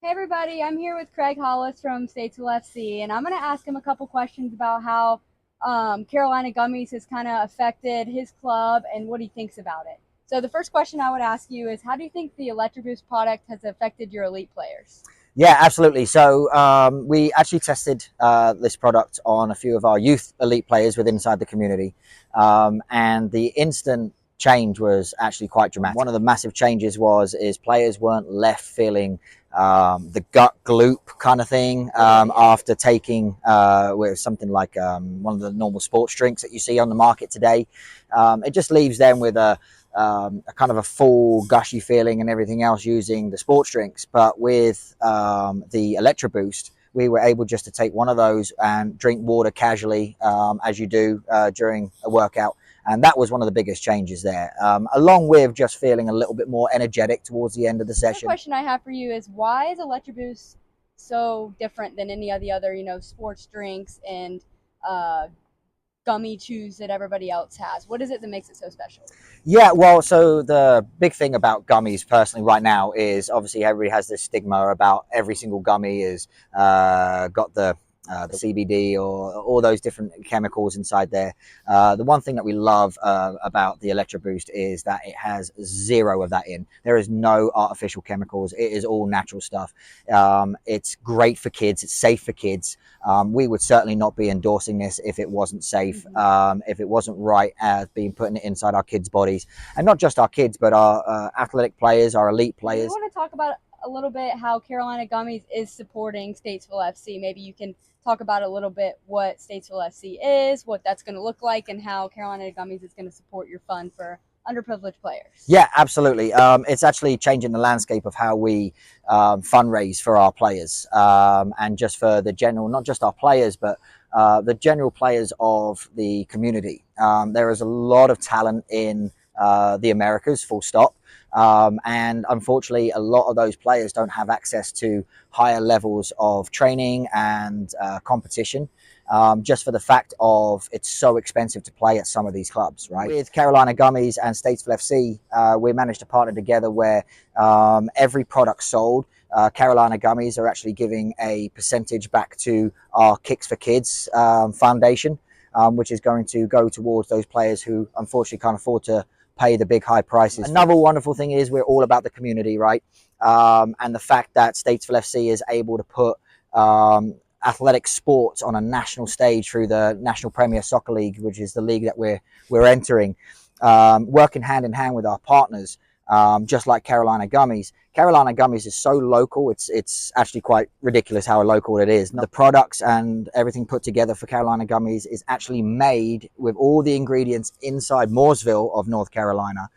Hey everybody, I'm here with Craig Hollis from Statesville FC, and I'm going to ask him a couple questions about how Carolina Gummies has kind of affected his club and what he thinks about it. So the first question I would ask you is, how do you think the ElectroBoost product has affected your elite players? Yeah, absolutely. So we actually tested this product on a few of our youth elite players within inside the community, and the instant change was actually quite dramatic. One of the massive changes is players weren't left feeling the gut gloop kind of thing after taking with something like one of the normal sports drinks that you see on the market today. It just leaves them with a kind of a full gushy feeling and everything else using the sports drinks. But with the ElectroBoost, we were able just to take one of those and drink water casually as you do during a workout. And that was one of the biggest changes there, along with just feeling a little bit more energetic towards the end of the session. The question I have for you is, why is ElectroBoost so different than any of the other, sports drinks and gummy chews that everybody else has? What is it that makes it so special? Yeah, well, so the big thing about gummies personally right now is obviously everybody has this stigma about every single gummy is got the CBD or all those different chemicals inside there. The one thing that we love about the ElectroBoost is that it has zero of that in. There is no artificial chemicals. It is all natural stuff. It's great for kids. It's safe for kids. We would certainly not be endorsing this if it wasn't safe, if it wasn't right as being put inside our kids' bodies. And not just our kids, but our athletic players, our elite players. We want to talk about a little bit how Carolina Gummies is supporting Statesville FC. Maybe you can talk about a little bit what Statesville FC is, what that's going to look like, and how Carolina Gummies is going to support your fund for underprivileged players. Yeah, absolutely. It's actually changing the landscape of how we fundraise for our players, and just for the general, not just our players, but the general players of the community. There is a lot of talent in the Americas, full stop. And unfortunately, a lot of those players don't have access to higher levels of training and competition, just for the fact of it's so expensive to play at some of these clubs, right? With Carolina Gummies and Statesville FC, we managed to partner together where every product sold, Carolina Gummies are actually giving a percentage back to our Kicks for Kids foundation, which is going to go towards those players who unfortunately can't afford to pay the big high prices. Another wonderful thing is we're all about the community, right? And the fact that Statesville FC is able to put athletic sports on a national stage through the National Premier Soccer League, which is the league that we're entering, working hand in hand with our partners, just like Carolina Gummies. Carolina Gummies is so local, it's actually quite ridiculous how local it is. The products and everything put together for Carolina Gummies is actually made with all the ingredients inside Mooresville of North Carolina.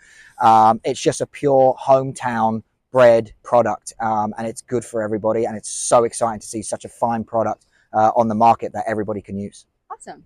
It's just a pure hometown bred product, and it's good for everybody, and it's so exciting to see such a fine product on the market that everybody can use. Awesome.